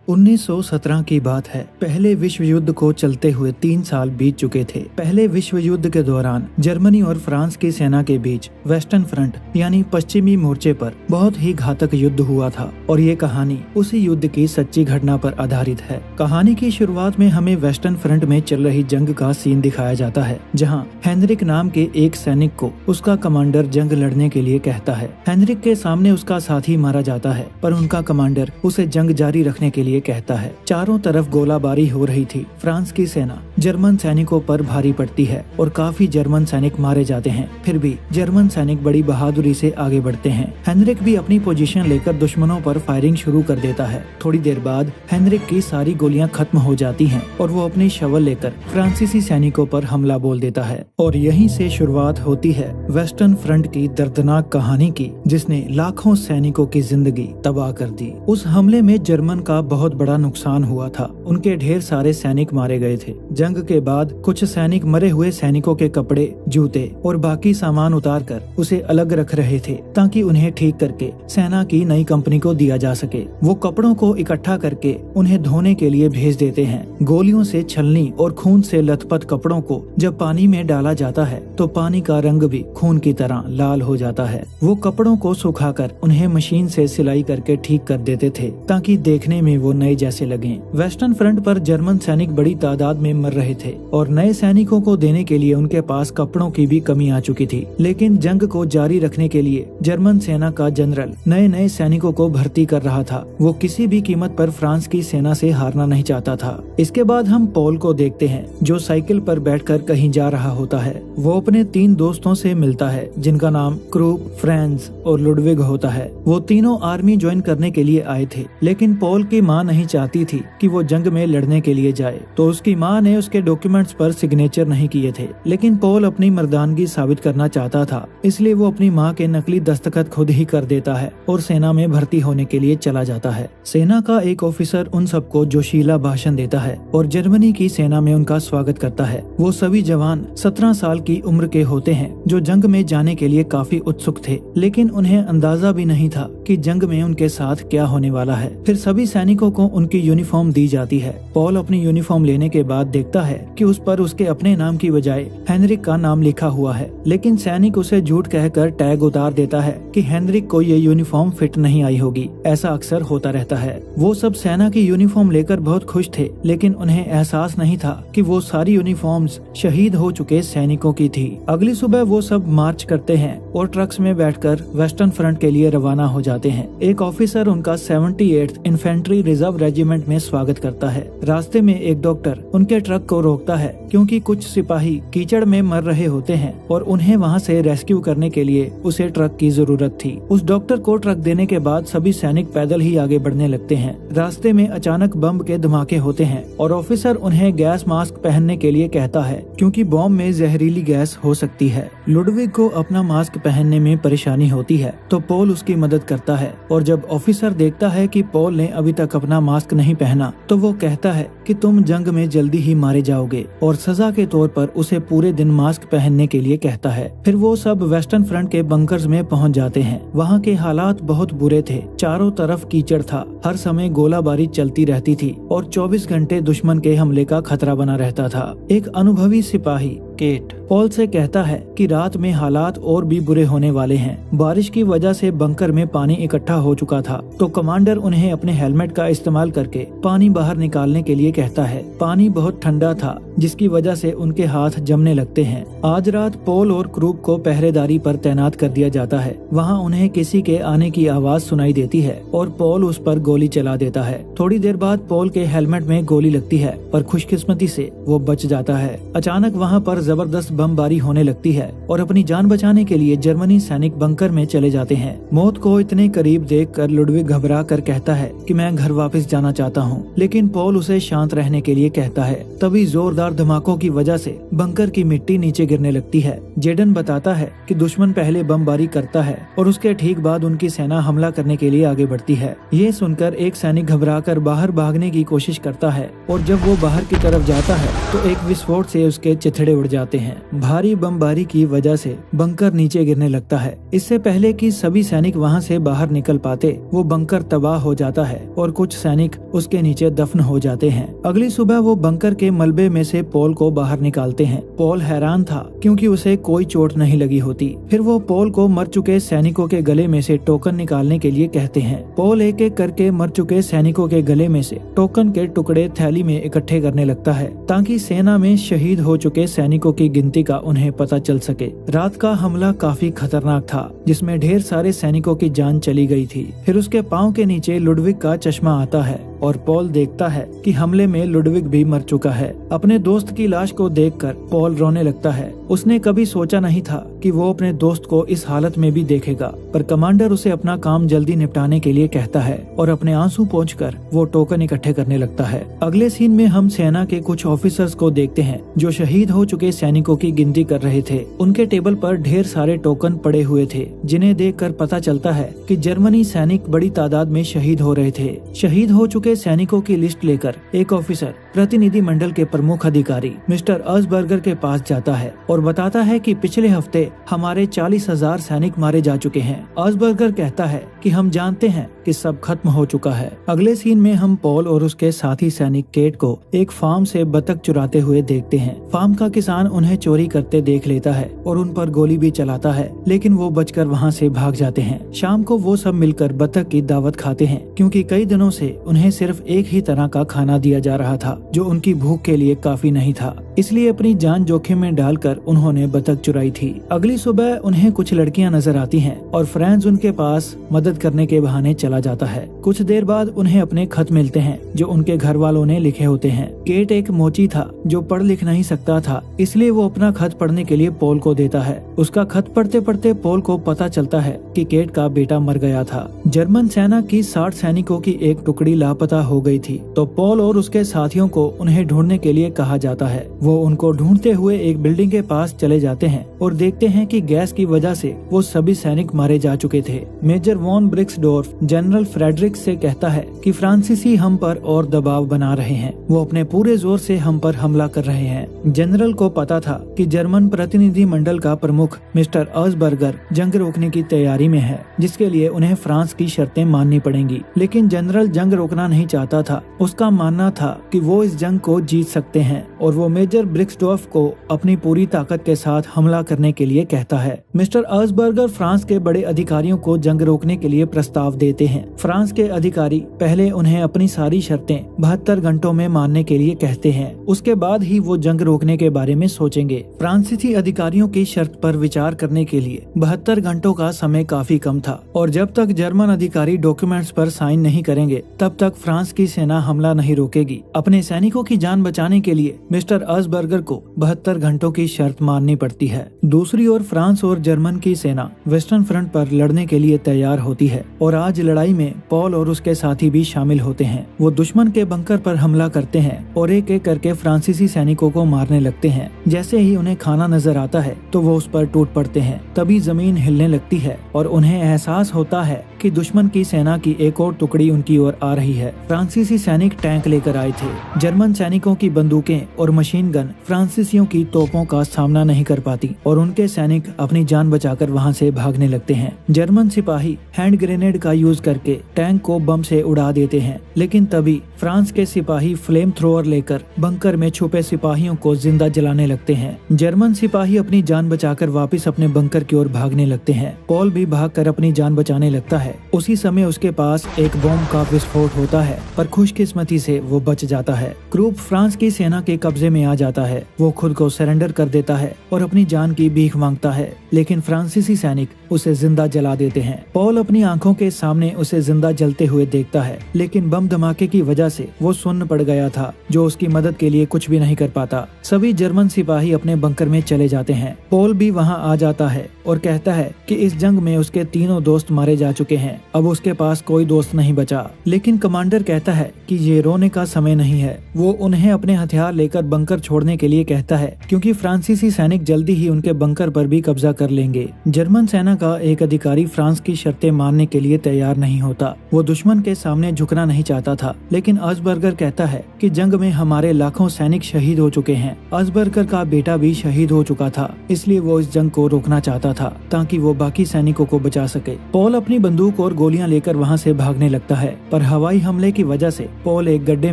1917 की बात है। पहले विश्व युद्ध को चलते हुए 3 साल बीत चुके थे। पहले विश्व युद्ध के दौरान जर्मनी और फ्रांस की सेना के बीच वेस्टर्न फ्रंट यानी पश्चिमी मोर्चे पर बहुत ही घातक युद्ध हुआ था और ये कहानी उसी युद्ध की सच्ची घटना पर आधारित है। कहानी की शुरुआत में हमें वेस्टर्न फ्रंट में चल रही जंग का सीन दिखाया जाता है, जहाँ हेनरिक नाम के एक सैनिक को उसका कमांडर जंग लड़ने के लिए कहता है। हेनरिक के सामने उसका साथी मारा जाता है, पर उनका कमांडर उसे जंग जारी रखने के लिए कहता है। चारों तरफ गोलाबारी हो रही थी। फ्रांस की सेना जर्मन सैनिकों पर भारी पड़ती है और काफी जर्मन सैनिक मारे जाते हैं। फिर भी जर्मन सैनिक बड़ी बहादुरी से आगे बढ़ते हैं। हेनरिक भी अपनी पोजीशन लेकर दुश्मनों पर फायरिंग शुरू कर देता है। थोड़ी देर बाद हेनरिक की सारी गोलियां खत्म हो जाती हैं और वो अपनी शवल लेकर फ्रांसीसी सैनिकों पर हमला बोल देता है। और यहीं से शुरुआत होती है वेस्टर्न फ्रंट की दर्दनाक कहानी की, जिसने लाखों सैनिकों की जिंदगी तबाह कर दी। उस हमले में जर्मन का बहुत बड़ा नुकसान हुआ था। उनके ढेर सारे सैनिक मारे गए थे। जंग के बाद कुछ सैनिक मरे हुए सैनिकों के कपड़े, जूते और बाकी सामान उतारकर उसे अलग रख रहे थे, ताकि उन्हें ठीक करके सेना की नई कंपनी को दिया जा सके। वो कपड़ों को इकट्ठा करके उन्हें धोने के लिए भेज देते हैं। गोलियों से छलनी और खून से लथपथ कपड़ों को जब पानी में डाला जाता है तो पानी का रंग भी खून की तरह लाल हो जाता है। वो कपड़ों को सुखाकर उन्हें मशीन से सिलाई करके ठीक कर देते थे, ताकि देखने में वो नए जैसे लगें। वेस्टर्न फ्रंट पर जर्मन सैनिक बड़ी तादाद में मर रहे थे और नए सैनिकों को देने के लिए उनके पास कपड़ों की भी कमी आ चुकी थी। लेकिन जंग को जारी रखने के लिए जर्मन सेना का जनरल नए सैनिकों को भर्ती कर रहा था। वो किसी भी कीमत पर फ्रांस की सेना से हारना नहीं चाहता था। इसके बाद हम पॉल को देखते हैं, जो साइकिल पर बैठकर कहीं जा रहा होता है। वो अपने 3 दोस्तों से मिलता है, जिनका नाम क्रूप, फ्रांस और लुडविग होता है। वो तीनों आर्मी ज्वाइन करने के लिए आए थे, लेकिन पॉल की माँ नहीं चाहती थी कि वो जंग में लड़ने के लिए जाए, तो उसकी माँ ने उसके डॉक्यूमेंट्स पर सिग्नेचर नहीं किए थे। लेकिन पॉल अपनी मर्दानगी साबित करना चाहता था, इसलिए वो अपनी माँ के नकली दस्तखत खुद ही कर देता है और सेना में भर्ती होने के लिए चला जाता है। सेना का एक ऑफिसर उन सबको जोशीला भाषण देता है और जर्मनी की सेना में उनका स्वागत करता है। वो सभी जवान 17 साल की उम्र के होते हैं, जो जंग में जाने के लिए काफी उत्सुक थे, लेकिन उन्हें अंदाजा भी नहीं था कि जंग में उनके साथ क्या होने वाला है। फिर सभी सैनिकों को उनकी यूनिफॉर्म दी जाती है। पॉल अपनी यूनिफॉर्म लेने के बाद देखता है कि उस पर उसके अपने नाम की बजाय हेनरिक का नाम लिखा हुआ है, लेकिन सैनिक उसे झूठ कहकर टैग उतार देता है कि हेनरिक को ये यूनिफॉर्म फिट नहीं आई होगी। ऐसा अक्सर होता रहता है। वो सब सेना की यूनिफॉर्म लेकर बहुत खुश थे, लेकिन उन्हें एहसास नहीं था कि वो सारी यूनिफॉर्म्स शहीद हो चुके सैनिकों की थी। अगली सुबह वो सब मार्च करते हैं और ट्रक्स में बैठकर वेस्टर्न फ्रंट के लिए रवाना हो जाते हैं। एक ऑफिसर उनका 78th इन्फेंट्री रिजर्व रेजिमेंट में स्वागत करता है। रास्ते में एक डॉक्टर उनके ट्रक को रोकता है, क्योंकि कुछ सिपाही कीचड़ में मर रहे होते हैं और उन्हें वहां से रेस्क्यू करने के लिए उसे ट्रक की जरूरत थी। उस डॉक्टर को ट्रक देने के बाद सभी सैनिक पैदल ही आगे बढ़ने लगते हैं। रास्ते में अचानक बम के धमाके होते हैं और ऑफिसर उन्हें गैस मास्क पहनने के लिए कहता है, क्योंकि बम में जहरीली गैस हो सकती है। लुडविग को अपना मास्क पहनने में परेशानी होती है, तो पॉल उसकी मदद करता है और जब ऑफिसर देखता है कि पॉल ने अभी तक अपना मास्क नहीं पहना, तो वो कहता है कि तुम जंग में जल्दी ही मारे जाओगे, और सजा के तौर पर उसे पूरे दिन मास्क पहनने के लिए कहता है। फिर वो सब वेस्टर्न फ्रंट के बंकर्स में पहुंच जाते हैं। वहाँ के हालात बहुत बुरे थे। चारों तरफ कीचड़ था, हर समय गोलाबारी चलती रहती थी और 24 घंटे दुश्मन के हमले का खतरा बना रहता था। एक अनुभवी सिपाही केट पॉल से कहता है कि रात में हालात और भी बुरे होने वाले हैं। बारिश की वजह से बंकर में पानी इकट्ठा हो चुका था, तो कमांडर उन्हें अपने हेलमेट का इस्तेमाल करके पानी बाहर निकालने के लिए कहता है। पानी बहुत ठंडा था, जिसकी वजह से उनके हाथ जमने लगते हैं। आज रात पॉल और क्रूप को पहरेदारी पर तैनात कर दिया जाता है। वहाँ उन्हें किसी के आने की आवाज सुनाई देती है और पॉल उस पर गोली चला देता है। थोड़ी देर बाद पॉल के हेलमेट में गोली लगती है, पर खुशकिस्मती से वो बच जाता है। अचानक वहाँ पर जबरदस्त बमबारी होने लगती है और अपनी जान बचाने के लिए जर्मनी सैनिक बंकर में चले जाते हैं। मौत को इतने करीब देखकर लुडविग घबरा कर कहता है कि मैं घर वापस जाना चाहता हूँ, लेकिन पॉल उसे शांत रहने के लिए कहता है। तभी जोरदार धमाकों की वजह से बंकर की मिट्टी नीचे गिरने लगती है। जेडन बताता है कि दुश्मन पहले बमबारी करता है और उसके ठीक बाद उनकी सेना हमला करने के लिए आगे बढ़ती है। ये सुनकर एक सैनिक घबराकर बाहर भागने की कोशिश करता है और जब वो बाहर की तरफ जाता है तो एक विस्फोट से उसके चिथड़े उड़ जाते हैं। भारी बमबारी की वजह से बंकर नीचे गिरने लगता है। इससे पहले कि सभी सैनिक वहां से बाहर निकल पाते, वो बंकर तबाह हो जाता है और कुछ सैनिक उसके नीचे दफन हो जाते हैं। अगली सुबह वो बंकर के मलबे में से पॉल को बाहर निकालते हैं। पॉल हैरान था क्योंकि उसे कोई चोट नहीं लगी होती। फिर वो पॉल को मर चुके सैनिकों के गले में से टोकन निकालने के लिए कहते हैं। पॉल एक एक करके मर चुके सैनिकों के गले में से टोकन के टुकड़े थैली में इकट्ठे करने लगता है ताकि सेना में शहीद हो चुके सैनिकों की गिनती का उन्हें पता चल सके। रात का हमला काफी खतरनाक था, जिसमें ढेर सारे सैनिकों की जान चली गई थी। फिर उसके पाँव के नीचे लुडविग का चश्मा आता है और पॉल देखता है कि हमले में लुडविग भी मर चुका है। अपने दोस्त की लाश को देखकर पॉल रोने लगता है। उसने कभी सोचा नहीं था कि वो अपने दोस्त को इस हालत में भी देखेगा, पर कमांडर उसे अपना काम जल्दी निपटाने के लिए कहता है और अपने आंसू पोंछकर वो टोकन इकट्ठे करने लगता है। अगले सीन में हम सेना के कुछ ऑफिसर्स को देखते हैं जो शहीद हो चुके सैनिकों की गिनती कर रहे थे। उनके टेबल पर ढेर सारे टोकन पड़े हुए थे, जिन्हें देखकर पता चलता है कि जर्मनी सैनिक बड़ी तादाद में शहीद हो रहे थे। शहीद हो चुके सैनिकों की लिस्ट लेकर एक ऑफिसर प्रतिनिधि मंडल के प्रमुख अधिकारी मिस्टर अस्बर्गर के पास जाता है और बताता है कि पिछले हफ्ते हमारे 40,000 सैनिक मारे जा चुके हैं। अस्बर्गर कहता है कि हम जानते हैं कि सब खत्म हो चुका है। अगले सीन में हम पॉल और उसके साथी सैनिक केट को एक फार्म से बतख चुराते हुए देखते हैं। फार्म का किसान उन्हें चोरी करते देख लेता है और उन पर गोली भी चलाता है, लेकिन वो बचकर वहाँ से भाग जाते हैं। शाम को वो सब मिलकर बतख की दावत खाते हैं क्योंकि कई दिनों से उन्हें सिर्फ एक ही तरह का खाना दिया जा रहा था जो उनकी भूख के लिए काफी नहीं था। इसलिए अपनी जान जोखिम में डालकर उन्होंने बतख चुराई थी। अगली सुबह उन्हें कुछ लड़कियां नजर आती हैं और फ्रांस उनके पास मदद करने के बहाने चला जाता है। कुछ देर बाद उन्हें अपने खत मिलते हैं जो उनके घर वालों ने लिखे होते हैं। केट एक मोची था जो पढ़ लिख नहीं सकता था, इसलिए वो अपना खत पढ़ने के लिए पॉल को देता है। उसका खत पढ़ते पढ़ते पॉल को पता चलता है कि केट का बेटा मर गया था। जर्मन सेना की 60 सैनिकों की एक टुकड़ी लापता हो गई थी, तो पॉल और उसके साथियों को उन्हें ढूंढने के लिए कहा जाता है। वो उनको ढूंढते हुए एक बिल्डिंग के पास चले जाते हैं और देखते हैं कि गैस की वजह से वो सभी सैनिक मारे जा चुके थे। मेजर वॉन ब्रिक्सडोर्फ जनरल फ्रेडरिक से कहता है कि फ्रांसीसी हम पर और दबाव बना रहे हैं, वो अपने पूरे जोर से हम पर हमला कर रहे हैं। जनरल को पता था कि जर्मन प्रतिनिधि मंडल का प्रमुख मिस्टर अस्बर्गर जंग रोकने की तैयारी में है, जिसके लिए उन्हें फ्रांस की शर्तें माननी पड़ेंगी। लेकिन जनरल जंग रोकना नहीं चाहता था। उसका मानना था कि वो इस जंग को जीत सकते हैं और वो मेजर ब्रिक्सडोर्फ को अपनी पूरी ताकत के साथ हमला करने के लिए कहता है। मिस्टर अस्बर्गर फ्रांस के बड़े अधिकारियों को जंग रोकने के लिए प्रस्ताव देते हैं। फ्रांस के अधिकारी पहले उन्हें अपनी सारी शर्तें 72 घंटों में मानने के लिए कहते हैं, उसके बाद ही वो जंग रोकने के बारे में सोचेंगे। फ्रांसीसी अधिकारियों की शर्त पर विचार करने के लिए 72 घंटों का समय काफी कम था और जब तक जर्मन अधिकारी डॉक्यूमेंट्स पर साइन नहीं करेंगे तब तक फ्रांस की सेना हमला नहीं रोकेगी। अपने सैनिकों की जान बचाने के लिए मिस्टर अस्बर्गर को 72 घंटों की शर्त माननी पड़ती है। दूसरी ओर फ्रांस और जर्मन की सेना वेस्टर्न फ्रंट पर लड़ने के लिए तैयार होती है और आज लड़ाई में पॉल और उसके साथी भी शामिल होते हैं। वो दुश्मन के बंकर पर हमला करते हैं और एक एक करके फ्रांसीसी सैनिकों को मारने लगते हैं। जैसे ही उन्हें खाना नजर आता है तो वो उस पर टूट पड़ते हैं। तभी जमीन हिलने लगती है और उन्हें एहसास होता है कि दुश्मन की सेना की एक और टुकड़ी उनकी ओर आ रही है। फ्रांसीसी सैनिक टैंक लेकर आए थे। जर्मन सैनिकों की बंदूकें और मशीन गन फ्रांसीसियों की तोपों का सामना नहीं कर पाती और उनके सैनिक अपनी जान बचाकर वहां से भागने लगते हैं। जर्मन सिपाही हैंड ग्रेनेड का यूज करके टैंक को बम से उड़ा देते हैं, लेकिन तभी फ्रांस के सिपाही फ्लेम थ्रोअर लेकर बंकर में छुपे सिपाहियों को जिंदा जलाने लगते हैं। जर्मन सिपाही अपनी जान बचाकर वापस अपने बंकर की ओर भागने लगते हैं। पॉल भी भागकर अपनी जान बचाने लगता है। उसी समय उसके पास एक बम का विस्फोट होता है, पर खुशकिस्मती से वो बच जाता है। क्रूप फ्रांस की सेना के कब्जे में आ जाता है। वो खुद को सरेंडर कर देता है और अपनी जान की भीख मांगता है, लेकिन फ्रांसीसी सैनिक उसे जिंदा जला देते हैं। पॉल अपनी आंखों के सामने उसे जिंदा जलते हुए देखता है, लेकिन बम धमाके की वजह से वो सुन्न पड़ गया था, जो उसकी मदद के लिए कुछ भी नहीं कर पाता। सभी जर्मन सिपाही अपने बंकर में चले जाते हैं। पॉल भी वहां आ जाता है और कहता है कि इस जंग में उसके तीनों दोस्त मारे जा चुके हैं, अब उसके पास कोई दोस्त नहीं बचा। लेकिन कमांडर कहता है कि ये रोने का समय नहीं है। वो उन्हें अपने हथियार लेकर बंकर छोड़ने के लिए कहता है, क्योंकि फ्रांसीसी सैनिक जल्दी ही उनके बंकर पर भी कब्जा कर लेंगे। जर्मन सेना का एक अधिकारी फ्रांस की शर्तें मानने के लिए तैयार नहीं होता। वो दुश्मन के सामने झुकना नहीं चाहता था, लेकिन अस्बर्गर कहता है कि जंग में हमारे लाखों सैनिक शहीद हो चुके हैं। अस्बर्गर का बेटा भी शहीद हो चुका था, इसलिए वो इस जंग को रोकना चाहता था ताकि वो बाकी सैनिकों को बचा सके। पॉल अपनी बंदूक और गोलियां लेकर वहाँ से भागने लगता है, पर हवाई हमले की वजह से पॉल एक गड्ढे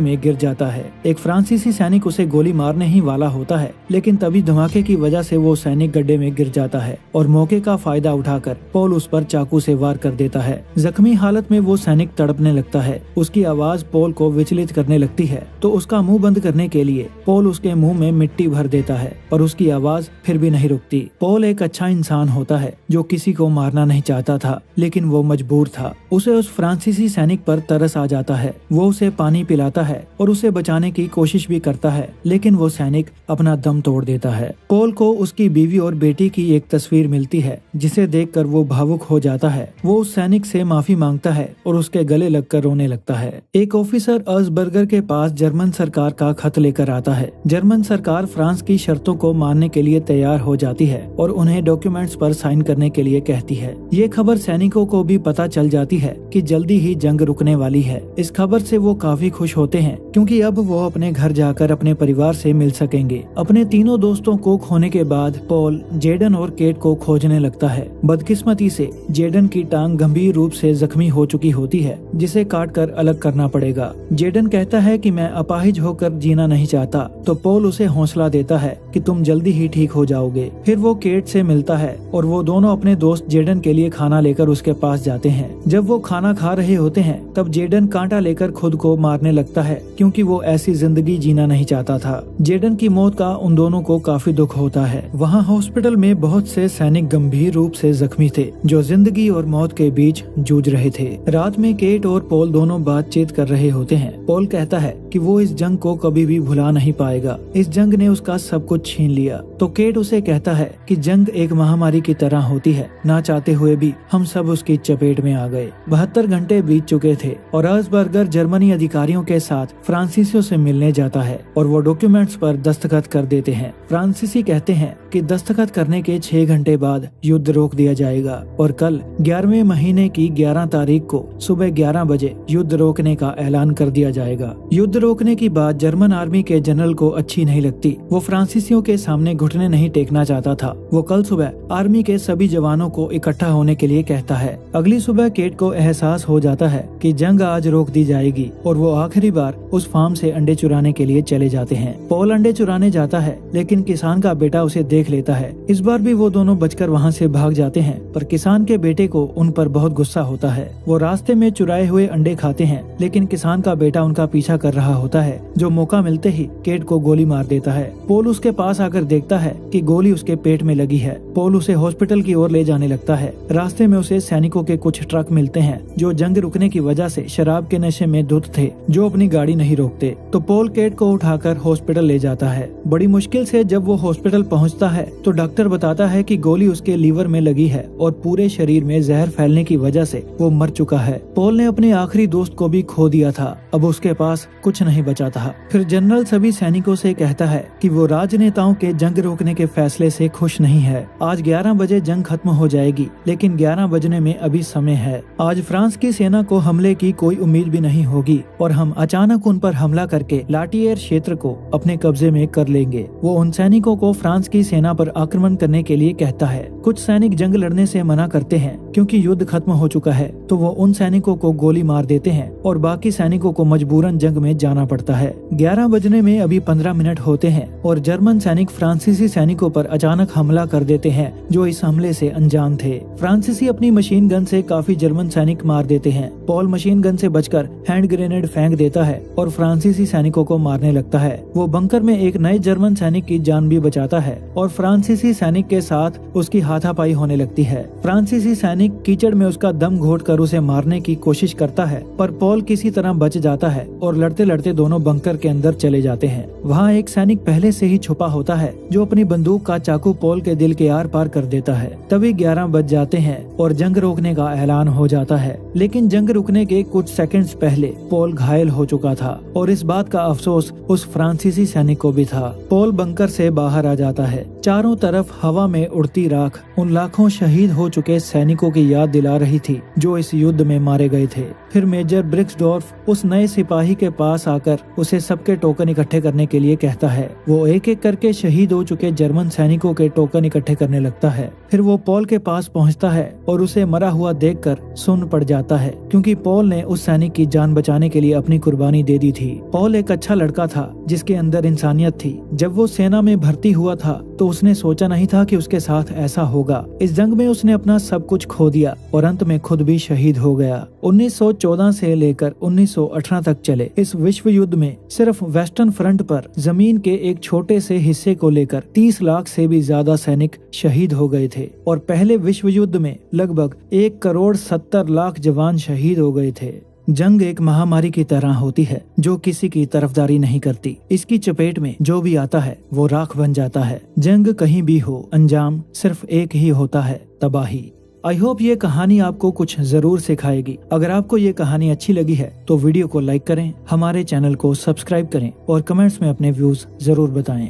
में गिर जाता है। एक फ्रांसीसी सैनिक उसे गोली मारने ही वाला होता है, लेकिन तभी धमाके की वजह से वो सैनिक गड्ढे में गिर जाता है और मौके का फायदा उठाकर पॉल उस पर चाकू से वार कर देता है। जख्मी हालत में वो सैनिक तड़पने लगता है। उसकी आवाज पॉल को विचलित करने लगती है, तो उसका मुंह बंद करने के लिए पॉल उसके मुंह में मिट्टी भर देता है, पर उसकी आवाज फिर भी नहीं रुकती। पॉल एक अच्छा इंसान होता है जो किसी को मारना नहीं चाहता था, लेकिन वो मजबूर था। उसे उस फ्रांसीसी सैनिक पर तरस आ जाता है। वो उसे पानी पिलाता है और उसे बचाने की कोशिश भी करता है, लेकिन वो सैनिक अपना दम तोड़ देता है। पॉल को उसकी बीवी और बेटी की एक तस्वीर मिलती है, जिसे देखकर वो भावुक हो जाता है। वो उस सैनिक से माफी मांगता है और उसके गले लगकर रोने लगता है। एक ऑफिसर अस्बर्गर के पास जर्मन सरकार का खत लेकर आता है। जर्मन सरकार फ्रांस की शर्तों को मानने के लिए तैयार हो जाती है और उन्हें डॉक्यूमेंट्स पर साइन करने के लिए कहती है। ये खबर सैनिकों को भी पता चल जाती है कि जल्दी ही जंग रुकने वाली है। इस खबर से वो काफी खुश होते हैं, क्योंकि अब वो अपने घर जाकर अपने परिवार से मिल सकेंगे। अपने तीनों दोस्तों को खोने के बाद पॉल जेडन और केट को खोजने लगता है। बदकिस्मती से जेडन की टांग गंभीर रूप से जख्मी हो चुकी होती है, जिसे काट कर अलग करना पड़ेगा। जेडन कहता है कि मैं अपाहिज होकर जीना नहीं चाहता, तो पॉल उसे हौसला देता है कि तुम जल्दी ही ठीक हो जाओगे। फिर वो केट से मिलता है और वो दोनों अपने दोस्त जेडन के लिए खाना लेकर उसके पास जाते हैं। जब वो खाना खा रहे होते हैं, तब जेडन कांटा लेकर खुद को मारने लगता है, क्योंकि वो ऐसी जिंदगी जीना नहीं चाहता था। जेडन की मौत का उन दोनों को काफी दुख होता है। वहाँ हॉस्पिटल में बहुत से सैनिक गंभीर रूप से जख्मी थे, जो जिंदगी और मौत के बीच जूझ रहे थे। रात में केट और पॉल दोनों बातचीत कर रहे होते हैं। पॉल कहता है कि वो इस जंग को कभी भी भुला नहीं पाएगा। इस जंग ने उसका सब कुछ छीन लिया। तो केट उसे कहता है कि जंग एक महामारी की तरह होती है, ना चाहते हुए भी हम सब उसकी चपेट में आ गए। 72 घंटे बीत चुके थे और अस्बर्गर जर्मनी अधिकारियों के साथ फ्रांसीसियों से मिलने जाता है और वो डॉक्यूमेंट्स पर दस्तखत कर देते हैं। फ्रांसीसी कहते हैं कि दस्तखत करने के 6 घंटे बाद युद्ध रोक दिया जाएगा और कल 11वें महीने की 11 तारीख को सुबह 11 बजे युद्ध रोकने का ऐलान कर दिया जाएगा। युद्ध रोकने की बात जर्मन आर्मी के जनरल को अच्छी नहीं लगती। वो फ्रांसीसियों के सामने घुटने नहीं टेकना चाहता था। वो कल सुबह आर्मी के सभी जवानों को इकट्ठा होने के लिए कहता है। अगली सुबह केट को एहसास हो जाता है कि जंग आज रोक दी जाएगी और वो आखिरी बार उस फार्म से अंडे चुराने के लिए चले जाते हैं। पॉल अंडे चुराने जाता है, लेकिन किसान का बेटा उसे देख लेता है। इस बार भी वो दोनों बचकर वहाँ से भाग जाते हैं, पर किसान के बेटे को उन पर बहुत गुस्सा होता है। वो रास्ते में चुराए हुए अंडे खाते हैं, लेकिन किसान का बेटा उनका पीछा कर रहा होता है, जो मौका मिलते ही केट को गोली मार देता है। पॉल उसके पास आकर देखता है कि गोली उसके पेट में लगी है। पॉल उसे हॉस्पिटल की ओर ले जाने लगता है। रास्ते में उसे सैनिकों के कुछ ट्रक मिलते हैं, जो जंग रुकने की वजह से शराब के नशे में धुत थे, जो अपनी गाड़ी नहीं रोकते। तो पॉल केट को उठाकर हॉस्पिटल ले जाता है। बड़ी मुश्किल से जब वो हॉस्पिटल पहुंचता है, तो डॉक्टर बताता है कि गोली उसके लीवर में लगी है और पूरे शरीर में जहर फैलने की वजह से वो मर चुका है। पॉल ने अपने आखिरी दोस्त को भी खो दिया था। अब उसके पास कुछ नहीं बचा था। फिर जनरल सभी सैनिकों से कहता है कि वो राजनेताओं के जंग रोकने के फैसले से खुश नहीं है। आज 11 बजे जंग खत्म हो जाएगी, लेकिन 11 बजने में अभी समय है। आज फ्रांस की सेना को हमले की कोई उम्मीद भी नहीं होगी और हम अचानक उन पर हमला करके लाटियर क्षेत्र को अपने कब्जे में कर लेंगे। वो उन सैनिकों को फ्रांस की सेना पर आक्रमण करने के लिए कहता है। कुछ सैनिक जंग लड़ने से मना करते हैं, क्योंकि युद्ध खत्म हो चुका है। तो वो उन सैनिकों को गोली मार देते हैं और बाकी सैनिकों को मजबूरन जंग में जाना पड़ता है। 11 बजने में अभी 15 मिनट होते हैं और जर्मन सैनिक फ्रांसीसी सैनिकों पर अचानक हमला कर देते हैं, जो इस हमले से अनजान थे। फ्रांसीसी अपनी मशीन गन से काफी जर्मन सैनिक मार देते हैं। पॉल मशीन गन से बचकर हैंड ग्रेनेड फेंक देता है और फ्रांसीसी सैनिकों को मारने लगता है। वो बंकर में एक नए जर्मन सैनिक की जान भी बचाता है और फ्रांसीसी सैनिक के साथ उसकी हाथापाई होने लगती है। फ्रांसीसी सैनिक कीचड़ में उसका दम घोटकर उसे मारने की कोशिश करता है, पर पॉल किसी तरह बच जाता है और लड़ते लड़ते दोनों बंकर के अंदर चले जाते हैं। वहाँ एक सैनिक पहले से ही छुपा होता है, जो अपनी बंदूक का चाकू पॉल के दिल के आर पार कर देता है। तभी 11 बज जाते हैं और जंग रोकने का ऐलान हो जाता है। लेकिन जंग रुकने के कुछ सेकंड्स पहले पॉल घायल हो चुका था और इस बात का अफसोस उस फ्रांसीसी सैनिक को भी था। पॉल बंकर से बाहर आ जाता है चारों तरफ हवा में उड़ती राख उन लाखों शहीद हो चुके सैनिकों की याद दिला रही थी जो इस युद्ध में मारे गए थे। फिर मेजर ब्रिक्सडॉर्फ उस नए सिपाही के पास आकर उसे सबके टोकन इकट्ठे करने के लिए कहता है। वो एक एक करके शहीद हो चुके जर्मन सैनिकों के टोकन इकट्ठे करने लगता है। फिर वो पॉल के पास पहुंचता है और उसे मरा हुआ देखकर सुन्न पड़ जाता है, क्योंकि पॉल ने उस सैनिक की जान बचाने के लिए अपनी कुर्बानी दे दी थी। पॉल एक अच्छा लड़का था जिसके अंदर इंसानियत थी। जब वो सेना में भर्ती हुआ था तो उसने सोचा नहीं था कि उसके साथ ऐसा होगा। इस जंग में उसने अपना सब कुछ खो दिया और अंत में खुद भी शहीद हो गया। 1914 से लेकर 1918 तक चले इस विश्व युद्ध में सिर्फ वेस्टर्न फ्रंट पर जमीन के एक छोटे से हिस्से को लेकर 30 लाख से भी ज्यादा सैनिक शहीद हो गए थे और पहले विश्व युद्ध में लगभग 1,70,00,000 जवान शहीद हो गए थे। जंग एक महामारी की तरह होती है जो किसी की तरफदारी नहीं करती। इसकी चपेट में जो भी आता है वो राख बन जाता है। जंग कहीं भी हो, अंजाम सिर्फ एक ही होता है, तबाही। आई होप ये कहानी आपको कुछ जरूर सिखाएगी। अगर आपको ये कहानी अच्छी लगी है तो वीडियो को लाइक करें, हमारे चैनल को सब्सक्राइब करें और कमेंट्स में अपने व्यूज जरूर बताएं।